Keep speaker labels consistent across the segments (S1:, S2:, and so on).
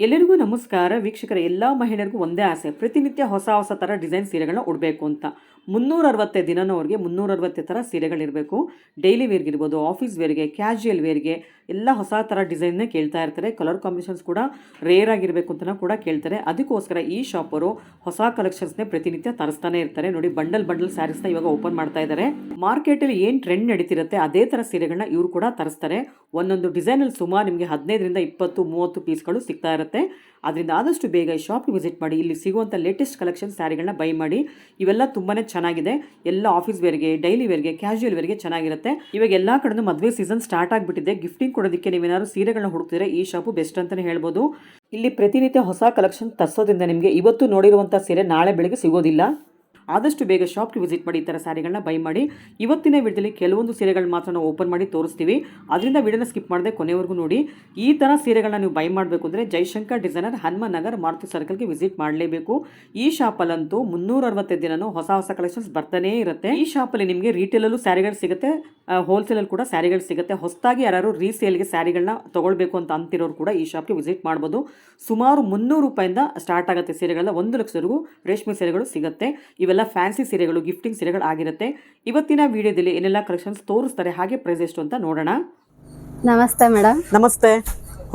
S1: ಎಲ್ಲರಿಗೂ ನಮಸ್ಕಾರ ವೀಕ್ಷಕರ. ಎಲ್ಲ ಮಹಿಳೆಯರಿಗೂ ಒಂದೇ ಆಸೆ, ಪ್ರತಿನಿತ್ಯ ಹೊಸ ಹೊಸ ಥರ ಡಿಸೈನ್ ಸೀರೆಗಳನ್ನ ಉಡಬೇಕು ಅಂತ. 360 ದಿನನೂ ಅವ್ರಿಗೆ 360 ಥರ ಸೀರೆಗಳಿರಬೇಕು. ಡೈಲಿ ವೇರ್ಗೆ ಇರ್ಬೋದು, ಆಫೀಸ್ ವೇರ್ಗೆ, ಕ್ಯಾಶುಯಲ್ ವೇರ್ಗೆ ಎಲ್ಲ ಹೊಸ ಥರ ಡಿಸೈನ್ನೇ ಕೇಳ್ತಾ ಇರ್ತಾರೆ. ಕಲರ್ ಕಾಂಬಿನೇಷನ್ಸ್ ಕೂಡ ರೇರ್ ಆಗಿರಬೇಕು ಅಂತ ಕೂಡ ಕೇಳ್ತಾರೆ. ಅದಕ್ಕೋಸ್ಕರ ಈ ಶಾಪರು ಹೊಸ ಕಲೆಕ್ಷನ್ಸ್ನೇ ಪ್ರತಿನಿತ್ಯ ತರಿಸ್ತಾನೆ ಇರ್ತಾರೆ. ನೋಡಿ, ಬಂಡಲ್ ಸ್ಯಾರೀಸ್ನ ಇವಾಗ ಓಪನ್ ಮಾಡ್ತಾ ಇದ್ದಾರೆ. ಮಾರ್ಕೆಟಲ್ಲಿ ಏನು ಟ್ರೆಂಡ್ ನಡೀತಿರುತ್ತೆ ಅದೇ ಥರ ಸೀರೆಗಳನ್ನ ಇವರು ಕೂಡ ತರಿಸ್ತಾರೆ. ಒಂದೊಂದು ಡಿಸೈನಲ್ಲಿ ಸುಮಾರು ನಿಮಗೆ 15ರಿಂದ 20-30 ಪೀಸ್ಗಳು ಸಿಗ್ತಾ ಇರುತ್ತೆ. ಅದರಿಂದ ಆದಷ್ಟು ಬೇಗ ಈ ಶಾಪ್ಗೆ ವಿಸಿಟ್ ಮಾಡಿ. ಇಲ್ಲಿ ಸಿಗುವಂಥ ಲೇಟೆಸ್ಟ್ ಕಲೆಕ್ಷನ್ ಸ್ಯಾರಿಗಳನ್ನ ಬೈ ಮಾಡಿ. ಇವೆಲ್ಲ ತುಂಬಾ ಚೆನ್ನಾಗಿದೆ. ಎಲ್ಲ ಆಫೀಸ್ ವೇರ್ಗೆ, ಡೈಲಿ ವೇರ್ಗೆ, ಕ್ಯಾಶುಯಲ್ ವೇರ್ಗೆ ಚೆನ್ನಾಗಿರುತ್ತೆ. ಇವಾಗ ಎಲ್ಲ ಕಡೆನೂ ಮದುವೆ ಸೀಸನ್ ಸ್ಟಾರ್ಟ್ ಆಗಿಬಿಟ್ಟಿದೆ. ಗಿಫ್ಟಿಂಗ್ ಕೊಡೋದಕ್ಕೆ ನೀವೇನಾದ್ರು ಸೀರೆಗಳನ್ನ ಹುಡುಕ್ತಿದ್ರೆ ಈ ಶಾಪು ಬೆಸ್ಟ್ ಅಂತಲೇ ಹೇಳ್ಬೋದು. ಇಲ್ಲಿ ಪ್ರತಿನಿತ್ಯ ಹೊಸ ಕಲೆಕ್ಷನ್ ತರಿಸೋದ್ರಿಂದ ನಿಮಗೆ ಇವತ್ತು ನೋಡಿರುವಂಥ ಸೀರೆ ನಾಳೆ ಬೆಳಗ್ಗೆ ಸಿಗೋದಿಲ್ಲ. ಆದಷ್ಟು ಬೇಗ ಶಾಪ್ಗೆ ವಿಸಿಟ್ ಮಾಡಿ, ಈ ಥರ ಸ್ಯಾರಿಗಳನ್ನ ಬೈ ಮಾಡಿ. ಇವತ್ತಿನ ವಿಡಿಯೋದಲ್ಲಿ ಕೆಲವೊಂದು ಸೀರೆಗಳು ಮಾತ್ರ ನಾವು ಓಪನ್ ಮಾಡಿ ತೋರಿಸ್ತೀವಿ. ಅದರಿಂದ ವಿಡಿಯೋನ ಸ್ಕಿಪ್ ಮಾಡದೆ ಕೊನೆವರೆಗೂ ನೋಡಿ. ಈ ಥರ ಸೀರೆಗಳನ್ನ ನೀವು ಬೈ ಮಾಡಬೇಕು ಅಂದರೆ ಜೈಶಂಕರ್ ಡಿಸೈನರ್, ಹನುಮಾನ್ ನಗರ್, ಮಾರುತಿ ಸರ್ಕಲ್ಗೆ ವಿಸಿಟ್ ಮಾಡಲೇಬೇಕು. ಈ ಶಾಪಲ್ಲಂತೂ 360 ದಿನನೂ ಹೊಸ ಹೊಸ ಕಲೆಕ್ಷನ್ಸ್ ಬರ್ತಾನೇ ಇರುತ್ತೆ. ಈ ಶಾಪಲ್ಲಿ ನಿಮಗೆ ರಿಟೇಲಲ್ಲೂ ಸ್ಯಾರಿಗಳು ಸಿಗುತ್ತೆ, ಹೋಲ್ಸೇಲಲ್ಲಿ ಕೂಡ ಸ್ಯಾರಿಗಳು ಸಿಗುತ್ತೆ. ಹೊಸದಾಗಿ ಯಾರು ರೀಸೇಲ್ಗೆ ಸ್ಯಾರಿಗಳನ್ನ ತೊಗೊಳ್ಬೇಕು ಅಂತ ಅಂತಿರೋರು ಕೂಡ ಈ ಶಾಪ್ಗೆ ವಿಸಿಟ್ ಮಾಡ್ಬೋದು. ಸುಮಾರು 300 ರೂಪಾಯಿಂದ ಸ್ಟಾರ್ಟ್ ಆಗುತ್ತೆ ಸೀರೆಗಳ, 1 ಲಕ್ಷವರೆಗೂ ರೇಷ್ಮೆ ಸೀರೆಗಳು ಸಿಗುತ್ತೆ. ಇವೆಲ್ಲ ಫ್ಯಾನ್ಸಿ ಸೀರೆಗಳು, ಗಿಫ್ಟಿಂಗ್ ಸೀರೆಗಳು ಆಗಿರುತ್ತೆ. ಇವತ್ತಿನ ವಿಡಿಯೋದಲ್ಲಿ ಏನೆಲ್ಲ ಕಲೆಕ್ಷನ್ಸ್ ತೋರಿಸ್ತಾರೆ, ಹಾಗೆ ಪ್ರೈಸ್ ಎಷ್ಟು ಅಂತ ನೋಡೋಣ.
S2: ನಮಸ್ತೆ ಮೇಡಮ್.
S1: ನಮಸ್ತೆ.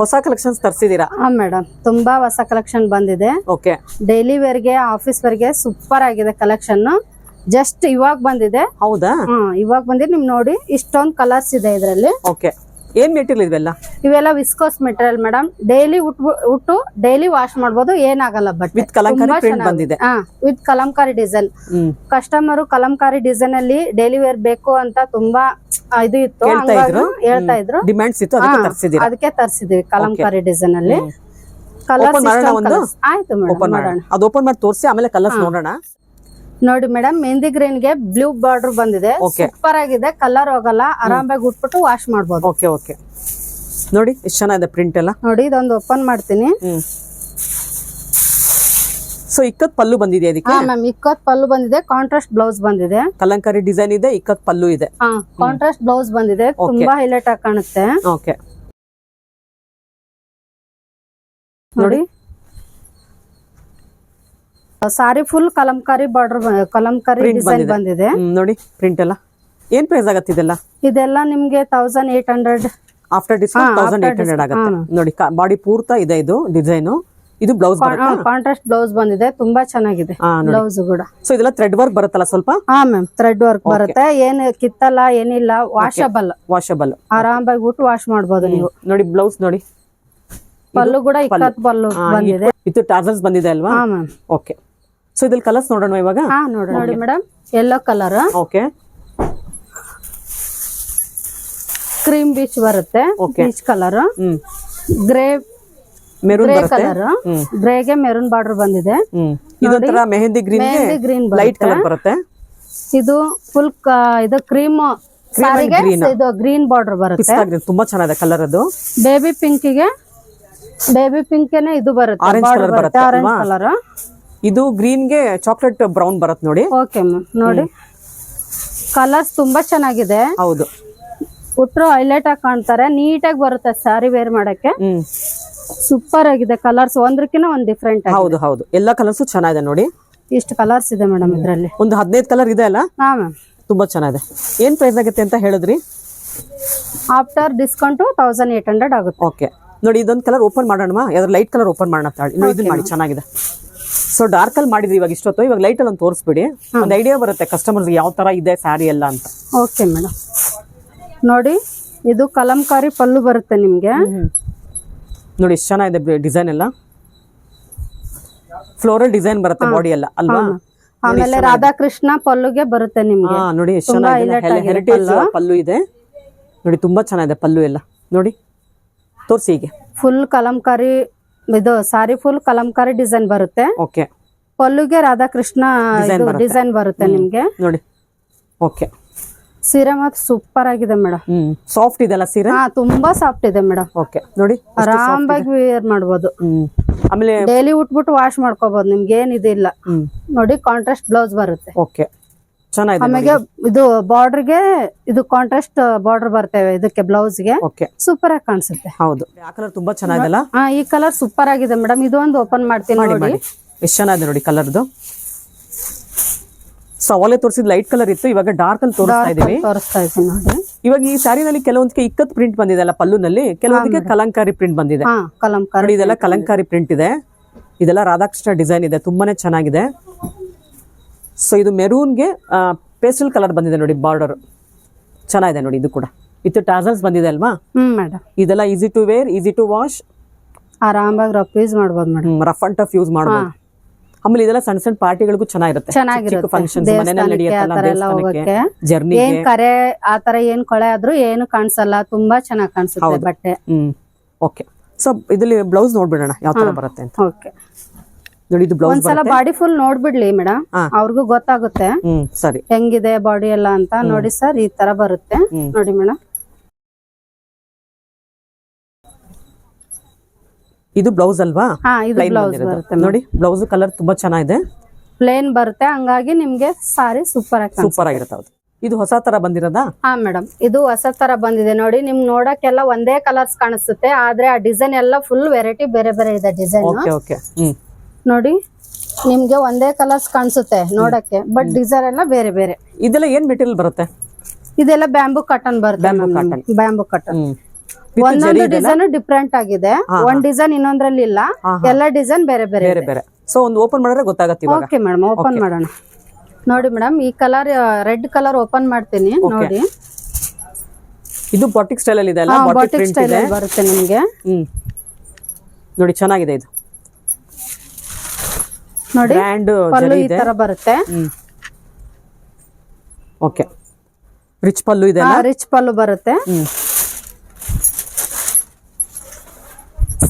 S1: ಹೊಸ ಕಲೆಕ್ಷನ್ಸ್ ತರಿಸಿದೀರಾ?
S2: ಹಾ ಮೇಡಮ್, ತುಂಬಾ ಹೊಸ ಕಲೆಕ್ಷನ್ ಬಂದಿದೆ.
S1: ಓಕೆ.
S2: ಡೈಲಿ ವೇರ್ಗೆ, ಆಫೀಸ್ ವೇರ್ಗೆ ಸೂಪರ್ ಆಗಿದೆ ಕಲೆಕ್ಷನ್. ಜಸ್ಟ್ ಇವಾಗ ಬಂದಿದೆ.
S1: ಹೌದಾ?
S2: ಇವಾಗ ಬಂದಿದೆ. ನಿಮ್ ನೋಡಿ, ಇಷ್ಟೊಂದು ಕಲರ್ಸ್ ಇದೆ ಇದರಲ್ಲಿ.
S1: ಓಕೆ. ಏನ್ ಮೆಟೀರಿಯಲ್ ಇವೆಲ್ಲ?
S2: ಇವೆಲ್ಲ ವಿಸ್ಕೋಸ್ ಮೆಟೀರಿಯಲ್ ಮೇಡಮ್. ಡೈಲಿ ಉಟ್ಟು ಡೈಲಿ ವಾಶ್ ಮಾಡಬಹುದು, ಏನಾಗಲ್ಲ. ಬಟ್
S1: ವಿತ್ ಕಲಂಕಾರಿ ಪ್ರಿಂಟ್ ಬಂದಿದೆ.
S2: With Kalamkari design. Customer Kalamkari design ಅಲ್ಲಿ ಡೈಲಿ ವೇರ್ ಬೇಕು ಅಂತ ತುಂಬಾ ಇದು ಇತ್ತು, ಹೇಳ್ತಾ ಇದ್ರು.
S1: ಡಿಮ್ಯಾಂಡ್ಸ್ ಇತ್ತು,
S2: ಅದಕ್ಕೆ ತರಿಸಿದೀವಿ ಕಲಂಕಾರಿ ಡಿಸೈನ್ ಅಲ್ಲಿ. ಕಲರ್ಸ್ ಆಯ್ತು ಮೇಡಮ್,
S1: ಅದು ಓಪನ್ ಮಾಡಿ ತೋರಿಸಿ, ಆಮೇಲೆ ಕಲರ್ಸ್ ನೋಡೋಣ.
S2: ನೋಡಿ ಮೇಡಮ್, ಮೆಹಂದಿ ಗ್ರೀನ್ ಗೆ ಬ್ಲೂ ಬಾರ್ಡರ್ ಬಂದಿದೆ. ಸೂಪರ್ ಆಗಿದೆ, ಕಲರ್ ಹೋಗಲ್ಲ, ಆರಾಮಾಗಿ ಉಟ್ಬಿಟ್ಟು ವಾಶ್ ಮಾಡಬಹುದು.
S1: Okay okay. ನೋಡಿ ಎಷ್ಟು ಚೆನ್ನಾಗಿದೆ ಪ್ರಿಂಟ್ ಎಲ್ಲ.
S2: ನೋಡಿ, ಇದೊಂದು ಓಪನ್ ಮಾಡ್ತೀನಿ.
S1: ಸೊ ಇಕ್ಕತ್ ಪಲ್ಲು ಬಂದಿದೆ ಅದಕ್ಕೆ.
S2: ಮ್ಯಾಮ್, ಇಕ್ಕತ್ ಪಲ್ಲು ಬಂದಿದೆ, ಕಾಂಟ್ರಾಸ್ಟ್ ಬ್ಲೌಸ್ ಬಂದಿದೆ.
S1: ಕಲಂಕಾರಿ ಡಿಸೈನ್ ಇದೆ, ಇಕ್ಕತ್ ಪಲ್ಲು ಇದೆ.
S2: ಕಾಂಟ್ರಾಸ್ಟ್ ಬ್ಲೌಸ್ ಬಂದಿದೆ, ತುಂಬಾ ಹೈಲೈಟ್ ಆಗಿ ಕಾಣುತ್ತೆ.
S1: ಓಕೆ.
S2: ನೋಡಿ, sari full kalamkari border, kalamkari design ಬಂದಿದೆ.
S1: ನೋಡಿ ಪ್ರಿಂಟ್ ಎಲ್ಲ. ಏನ್ ಪ್ರೈಸ್ ಆಗತ್ತೆ ಇದೆಲ್ಲ?
S2: ಇದೆಲ್ಲ ನಿಮ್ಗೆ 1800.
S1: ಆಫ್ಟರ್ ಡಿಸ್ಕೌಂಟ್ 1800 ಆಗುತ್ತೆ. ನೋಡಿ, ಬಾಡಿ ಪೂರ್ತ ಇದೆ ಇದು ಡಿಸೈನ್. ಇದು ಬ್ಲೌಸ್
S2: ಕಾಂಟ್ರಾಸ್ಟ್ ಬ್ಲೌಸ್ ಬಂದಿದೆ, ತುಂಬಾ ಚೆನ್ನಾಗಿದೆ ಬ್ಲೌಸ್ ಕೂಡ.
S1: ಸೊ ಇದೆಲ್ಲ ಥ್ರೆಡ್ ವರ್ಕ್ ಬರುತ್ತಲ್ಲ ಸ್ವಲ್ಪ?
S2: ಹಾ ಮ್ಯಾಮ್, ಥ್ರೆಡ್ ವರ್ಕ್ ಬರುತ್ತೆ. ಏನ್ ಕಿತ್ತಲ್ಲ, ಏನಿಲ್ಲ, ವಾಷಬಲ್. ಆರಾಮಾಗಿ ಉಟ್ಟು ವಾಶ್ ಮಾಡಬಹುದು ನೀವು.
S1: ನೋಡಿ ಬ್ಲೌಸ್ ನೋಡಿ,
S2: ಪಲ್ಲು ಕೂಡ ಇಕ್ಕತ್ ಪಲ್ಲು ಬಂದಿದೆ.
S1: ಇದು ಟಾಸಲ್ಸ್ ಬಂದಿದೆ ಅಲ್ವಾ?
S2: ಹಾ ಮ್ಯಾಮ್.
S1: ಓಕೆ. ಸೊ ಇದ್ರಲ್ಲಿ ಕಲರ್ಸ್ ನೋಡೋಣ ಇವಾಗ.
S2: ನೋಡಿ madam, yellow colour,
S1: okay,
S2: cream peach ಬರುತ್ತೆ, peach colour, grey
S1: maroon
S2: colour, ಗ್ರೇಗೆ ಮೆರೂನ್ ಬಾರ್ಡರ್ ಬಂದಿದೆ.
S1: ಇದೊಂತರ ಮೆಹಂದಿ ಗ್ರೀನ್ ಲೈಟ್ ಕಲರ್ ಬರುತ್ತೆ. ಇದು
S2: ಫುಲ್ ಇದು ಕ್ರೀಮ್ ಸಾರಿಗೆ ಇದು ಗ್ರೀನ್ ಬಾರ್ಡರ್ ಬರುತ್ತೆ.
S1: ತುಂಬಾ ಚೆನ್ನಾಗಿದೆ ಕಲರ್. ಅದು
S2: ಬೇಬಿ ಪಿಂಕ್ ಇದು ಬರುತ್ತೆ, ಆರೆಂಜ್ ಕಲರ್.
S1: ಇದು ಗ್ರೀನ್ ಗೆ ಚಾಕ್ಲೇಟ್ ಬ್ರೌನ್ ಬರುತ್ತೆ ನೋಡಿ.
S2: Okay ma'am. ನೋಡಿ, ಕಲರ್ಸ್ ತುಂಬಾ ಚೆನ್ನಾಗಿದೆ.
S1: ಹೌದು,
S2: ಉಟ್ರು ಹೈಲೈಟ್ ಆಗಿ ಕಾಣ್ತಾರೆ, ನೀಟಾಗಿ ಬರುತ್ತೆ ಸ್ಯಾರಿ ವೇರ್ ಮಾಡಕ್ಕೆ. ಸೂಪರ್ ಆಗಿದೆ ಕಲರ್ಸ್, ಒಂದ್ರಕ್ಕಿಂತ ಒಂದ್ ಡಿಫ್ರೆಂಟ್.
S1: ಹೌದು ಹೌದು, ಎಲ್ಲಾ ಕಲರ್ಸ್ ಚೆನ್ನಾಗಿದೆ ನೋಡಿ.
S2: ಇಷ್ಟು ಕಲರ್ಸ್ ಇದೆ ಮೇಡಮ್ ಇದ್ರಲ್ಲಿ.
S1: ಒಂದು 15 ಕಲರ್ ಇದೆ ಅಲ್ಲ?
S2: ಹಾ ಮ್ಯಾಮ್,
S1: ತುಂಬಾ ಚೆನ್ನಾಗಿದೆ. ಏನ್ ಪ್ರೈಸ್ ಆಗುತ್ತೆ ಅಂತ ಹೇಳಿದ್ರಿ?
S2: ಆಫ್ಟರ್ ಡಿಸ್ಕೌಂಟ್ 1800 ಆಗುತ್ತೆ.
S1: ಓಕೆ. ನೋಡಿ, ಇದೊಂದು ಕಲರ್ ಓಪನ್ ಮಾಡೋಣ. ಯಾವ್ದು ಲೈಟ್ ಕಲರ್ ಓಪನ್ ಮಾಡೋಣ. ಇದನ್ನ ಮಾಡಿ, ಚೆನ್ನಾಗಿದೆ. ಸೊ ಡಾರ್ಕ್ ಅಲ್ಲಿ ಮಾಡಿದ್ರಿ ಇವಾಗ ಇಷ್ಟೊತ್ತು. ಇವಾಗ ಲೈಟ್ ಅಲ್ಲಿ ಒಂದು ತೋರಿಸ್ಬಿಡಿ, ಒಂದು ಐಡಿಯಾ ಬರುತ್ತೆ ಕಸ್ಟಮರ್ಸ್ ಯಾವ ತರ ಇದೆ ಸ್ಯಾರಿ ಎಲ್ಲ ಅಂತ.
S2: Okay madam. ನೋಡಿ, ಇದು ಕಲಂಕಾರಿ ಪಲ್ಲು ಬರುತ್ತೆ ನಿಮ್ಗೆ.
S1: ನೋಡಿ ಎಷ್ಟು ಚೆನ್ನಾಗಿದೆ ಡಿಸೈನ್ ಎಲ್ಲ. ಫ್ಲೋರಲ್ ಡಿಸೈನ್ ಬರುತ್ತೆ ಬಾಡಿ ಎಲ್ಲ ಅಲ್ವಾ?
S2: ಆಮೇಲೆ ರಾಧಾಕೃಷ್ಣ ಪಲ್ಲುಗೆ ಬರುತ್ತೆ ನಿಮ್ಗೆ.
S1: ನೋಡಿ ಎಷ್ಟು ಚೆನ್ನಾಗಿದೆ, ಹೆರಿಟೇಜ್ ಪಲ್ಲು ಇದೆ ನೋಡಿ. ತುಂಬಾ ಚೆನ್ನಾಗಿದೆ ಪಲ್ಲು ಎಲ್ಲ. ನೋಡಿ ತೋರಿಸಿ ಹೀಗೆ.
S2: ಫುಲ್ ಕಲಂಕಾರಿ, ಇದು ಸಾರಿ ಫುಲ್ ಕಲಂಕಾರಿ ಡಿಸೈನ್ ಬರುತ್ತೆ.
S1: ಓಕೆ.
S2: ಪಲ್ಲುಗೆ ರಾಧಾಕೃಷ್ಣ ಡಿಸೈನ್ ಬರುತ್ತೆ ನಿಮ್ಗೆ.
S1: ನೋಡಿ. ಓಕೆ.
S2: ಸೀರೆ ಮಾತ್ರ ಸೂಪರ್ ಆಗಿದೆ ಮೇಡಮ್.
S1: ಸಾಫ್ಟ್ ಇದೆಲ್ಲ ಸೀರೆ?
S2: ತುಂಬಾ ಸಾಫ್ಟ್ ಇದೆ ಮೇಡಮ್.
S1: ಓಕೆ. ನೋಡಿ,
S2: ಆರಾಮಾಗಿ ವೇರ್ ಮಾಡಬಹುದು.
S1: ಆಮೇಲೆ
S2: ಡೈಲಿ ಉಟ್ಬಿಟ್ಟು ವಾಶ್ ಮಾಡ್ಕೋಬಹುದು, ನಿಮ್ಗೆ ಏನಿದಿಲ್ಲ. ನೋಡಿ, ಕಾಂಟ್ರಾಸ್ಟ್ ಬ್ಲೌಸ್ ಬರುತ್ತೆ.
S1: ಓಕೆ. ಚೆನ್ನಾಗಿದೆ
S2: ಆಮೇಲೆ ಇದು ಬಾರ್ಡರ್ಗೆ ಇದು ಕಾಂಟ್ರಾಸ್ಟ್ ಬಾರ್ಡರ್ ಬರ್ತೇವೆ ಇದಕ್ಕೆ ಬ್ಲೌಸ್ ಗೆ
S1: ಓಕೆ
S2: ಸೂಪರ್ ಆಗಿ ಕಾಣಿಸುತ್ತೆ.
S1: ಹೌದು ಆ ಕಲರ್ ತುಂಬಾ ಚೆನ್ನಾಗಿದೆಲ್ಲ.
S2: ಈ ಕಲರ್ ಸೂಪರ್ ಆಗಿದೆ ಮೇಡಮ್. ಇದು ಒಂದು ಓಪನ್ ಮಾಡ್ತೀನಿ ನೋಡಿ.
S1: ಎಷ್ಟು ಚೆನ್ನಾಗಿದೆ ನೋಡಿ ಕಲರ್ದು. ಸೊ ಅವಲೇ ತೋರಿಸಿದ್ ಲೈಟ್ ಕಲರ್ ಇತ್ತು, ಇವಾಗ ಡಾರ್ಕ್ ಅಲ್ಲಿ ತೋರಿಸ್ತಾ ಇದೀವಿ.
S2: ನೋಡಿ
S1: ಇವಾಗ ಈ ಸ್ಯಾರಿನಲ್ಲಿ ಕೆಲವೊಂದಕ್ಕೆ ಇಕ್ಕತ್ ಪ್ರಿಂಟ್ ಬಂದಿದೆ ಅಲ್ಲ ಪಲ್ಲುನಲ್ಲಿ, ಕೆಲವೊಂದಕ್ಕೆ ಕಲಂಕಾರಿ ಪ್ರಿಂಟ್ ಬಂದಿದೆ. ನೋಡಿ ಇದೆಲ್ಲ ಕಲಂಕಾರಿ ಪ್ರಿಂಟ್ ಇದೆ, ಇದೆಲ್ಲ ರಾಧಾಕೃಷ್ಣ ಡಿಸೈನ್ ಇದೆ, ತುಂಬಾನೇ ಚೆನ್ನಾಗಿದೆ. ಸೊ ಇದು ಮೆರೂನ್ಗೆ ಪೇಸ್ಟಲ್ ಕಲರ್ ಬಂದಿದೆ ನೋಡಿ, ಬಾರ್ಡರ್ ಚೆನ್ನಾಗಿದೆ ನೋಡಿ. ಇದು ಕೂಡ ಇದು ಟಾಸಲ್ಸ್ ಬಂದಿದೆ ಅಲ್ವಾ
S2: ಮೇಡಮ್.
S1: ಇದೆಲ್ಲ easy to wear, easy to wash,
S2: ಆರಾಮಾಗಿ ರಫ್ ಯೂಸ್ ಮಾಡಬಹುದು madam.
S1: Rough and tough use ಮಾಡಬಹುದು. ಆಮೇಲೆ ಇದೆಲ್ಲ ಸಣ್ಣ ಸಣ್ಣ ಪಾರ್ಟಿಗಳಿಗೂ ಚೆನ್ನಾಗಿರುತ್ತೆ. ಫಂಕ್ಷನ್ಸ್ ಮನೆಯಲ್ಲಿ ನಡೆಯುತ್ತಲ್ಲ, ಜರ್ನಿ
S2: ಏನ್ ಕರೆ ಆತರ ಏನ್ ಕೊಳೆ ಆದ್ರೂ ಏನು ಕಾಣಿಸಲ್ಲ, ತುಂಬಾ ಚೆನ್ನಾಗಿ ಕಾಣಿಸುತ್ತೆ ಬಟ್ಟೆ.
S1: ಓಕೆ. ಸೊ ಇದ್ರಲ್ಲಿ ಬ್ಲೌಸ್ ನೋಡ್ಬಿಡೋಣ ಯಾವ ತರ ಬರುತ್ತೆ ಅಂತ.
S2: ಓಕೆ
S1: ನೋಡಿ ಇದು ಬ್ಲೌಸ್
S2: ಒಂದ್ಸಲ ಬಾಡಿ ಫುಲ್ ನೋಡ್ಬಿಡ್ಲಿ ಮೇಡಮ್, ಅವ್ರಿಗೂ ಗೊತ್ತಾಗುತ್ತೆ
S1: ಸರಿ
S2: ಹೆಂಗಿದೆ ಬಾಡಿ ಎಲ್ಲ ಅಂತ. ನೋಡಿ ಸರ್ ಈ ತರ ಬರುತ್ತೆ ನೋಡಿ ಮೇಡಮ್.
S1: ಇದು ಬ್ಲೌಸ್ ಅಲ್ವಾ?
S2: ಇದು ಬ್ಲೌಸ್ ಬರುತ್ತೆ
S1: ನೋಡಿ. ಬ್ಲೌಸ್ ಕಲರ್ ತುಂಬಾ ಚೆನ್ನಾಗಿದೆ,
S2: ಪ್ಲೇನ್ ಬರುತ್ತೆ, ಹಂಗಾಗಿ ನಿಮ್ಗೆ ಸಾರಿ ಸೂಪರ್
S1: ಆಗಿರುತ್ತೆ. ಇದು ಹೊಸ ತರ ಬಂದಿರೋದಾ?
S2: ಮೇಡಮ್ ಇದು ಹೊಸ ತರ ಬಂದಿದೆ ನೋಡಿ. ನಿಮ್ ನೋಡಕ್ಕೆಲ್ಲ ಒಂದೇ ಕಲರ್ಸ್ ಕಾಣಿಸುತ್ತೆ, ಆದ್ರೆ ಆ ಡಿಸೈನ್ ಎಲ್ಲ ಫುಲ್ ವೆರೈಟಿ ಬೇರೆ ಬೇರೆ ಇದೆ ಡಿಸೈನ್. ನೋಡಿ ನಿಮ್ಗೆ ಒಂದೇ ಕಲರ್ಸ್ ಕಾಣಿಸುತ್ತೆ ನೋಡಕ್ಕೆ, ಬಟ್ ಡಿಸೈನ್ ಎಲ್ಲ ಬೇರೆ ಬೇರೆ.
S1: ಇದೆಲ್ಲ ಏನ್ ಮೆಟೀರಿಯಲ್ ಬರುತ್ತೆ?
S2: ಇದೆಲ್ಲ ಬ್ಯಾಂಬೂ ಕಾಟನ್ ಬರುತ್ತೆ. ಬ್ಯಾಂಬೂ ಕಾಟನ್ ಒಂದೊಂದು ಡಿಸೈನ್ ಡಿಫ್ರೆಂಟ್ ಆಗಿದೆ, ಒಂದ್ ಡಿಸೈನ್ ಇನ್ನೊಂದ್ರಲ್ಲಿ ಇಲ್ಲ, ಎಲ್ಲ ಡಿಸೈನ್ ಬೇರೆ ಬೇರೆ.
S1: ಸೊ ಒಂದು ಓಪನ್ ಮಾಡಿದ್ರೆ ಗೊತ್ತಾಗುತ್ತೆ.
S2: ಓಕೆ ಮೇಡಮ್, ಓಪನ್ ಮಾಡೋಣ. ನೋಡಿ ಮೇಡಮ್ ಈ ಕಲರ್ ರೆಡ್ ಕಲರ್ ಓಪನ್ ಮಾಡ್ತೀನಿ ನೋಡಿ.
S1: ಇದು ಬಾಟಿಕ್ ಸ್ಟೈಲ್ ಅಲ್ಲಿ ಇದೆ ಅಲ್ಲ?
S2: ಬಾಟಿಕ್ ಸ್ಟೈಲ್ ಅಲ್ಲಿ ಬರುತ್ತೆ ನಿಮಗೆ.
S1: ನೋಡಿ ಚೆನ್ನಾಗಿದೆ ಇದು.
S2: ನೋಡಿ ಪಲ್ಲು ಈ ತರ ಬರುತ್ತೆ.
S1: ಓಕೆ. ರಿಚ್ ಪಲ್ಲು ಇದೆ,
S2: ರಿಚ್ ಪಲ್ಲು ಬರುತ್ತೆ.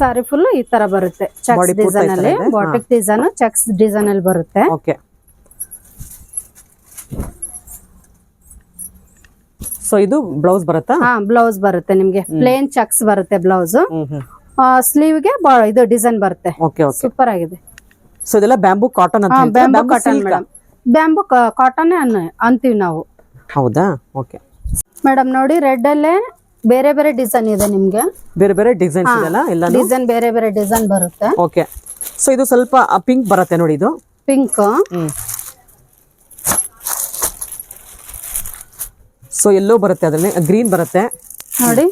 S2: ಸಾರಿ ಫುಲ್ ಈ ತರ ಬರುತ್ತೆ, ಚೆಕ್ಸ್ ಡಿಸೈನ್ ಅಲ್ಲಿ. ಬಾಟಿಕ್ ಡಿಸೈನ್ ಚೆಕ್ಸ್ ಡಿಸೈನ್ ಅಲ್ಲಿ ಬರುತ್ತೆ.
S1: ಓಕೆ. ಸೊ ಇದು ಬ್ಲೌಸ್ ಬರುತ್ತಾ?
S2: ಬ್ಲೌಸ್ ಬರುತ್ತೆ ನಿಮ್ಗೆ, ಪ್ಲೇನ್ ಚೆಕ್ಸ್ ಬರುತ್ತೆ ಬ್ಲೌಸ್. ಸ್ಲೀವ್ ಗೆ ಇದು ಡಿಸೈನ್ ಬರುತ್ತೆ. ಸೂಪರ್ ಆಗಿದೆ.
S1: ಸೊ ಇದೆಲ್ಲ ಬ್ಯಾಂಬೂ ಕಾಟನ್ ಅಂತ.
S2: Bamboo cotton madam, bamboo cotton ಅಂತೀವಿ ನಾವು.
S1: ಹೌದಾ? ಓಕೆ
S2: ಮೇಡಮ್ ನೋಡಿ ರೆಡ್ ಅಲ್ಲೇ ಬೇರೆ ಬೇರೆ ಡಿಸೈನ್ ಇದೆ ನಿಮ್ಗೆ,
S1: ಬೇರೆ ಬೇರೆ ಡಿಸೈನ್ಸ್ ಇದೆಲ್ಲ, ಎಲ್ಲ
S2: ಡಿಸೈನ್ ಬೇರೆ ಬೇರೆ ಡಿಸೈನ್ ಬರುತ್ತೆ.
S1: ಓಕೆ. ಸೊ ಇದು ಸ್ವಲ್ಪ ಪಿಂಕ್ ಬರುತ್ತೆ ನೋಡಿ, ಇದು
S2: ಪಿಂಕ್.
S1: ಸೊ ಎಲ್ಲೋ ಬರುತ್ತೆ, ಅದರಲ್ಲಿ ಗ್ರೀನ್ ಬರುತ್ತೆ
S2: ನೋಡಿ,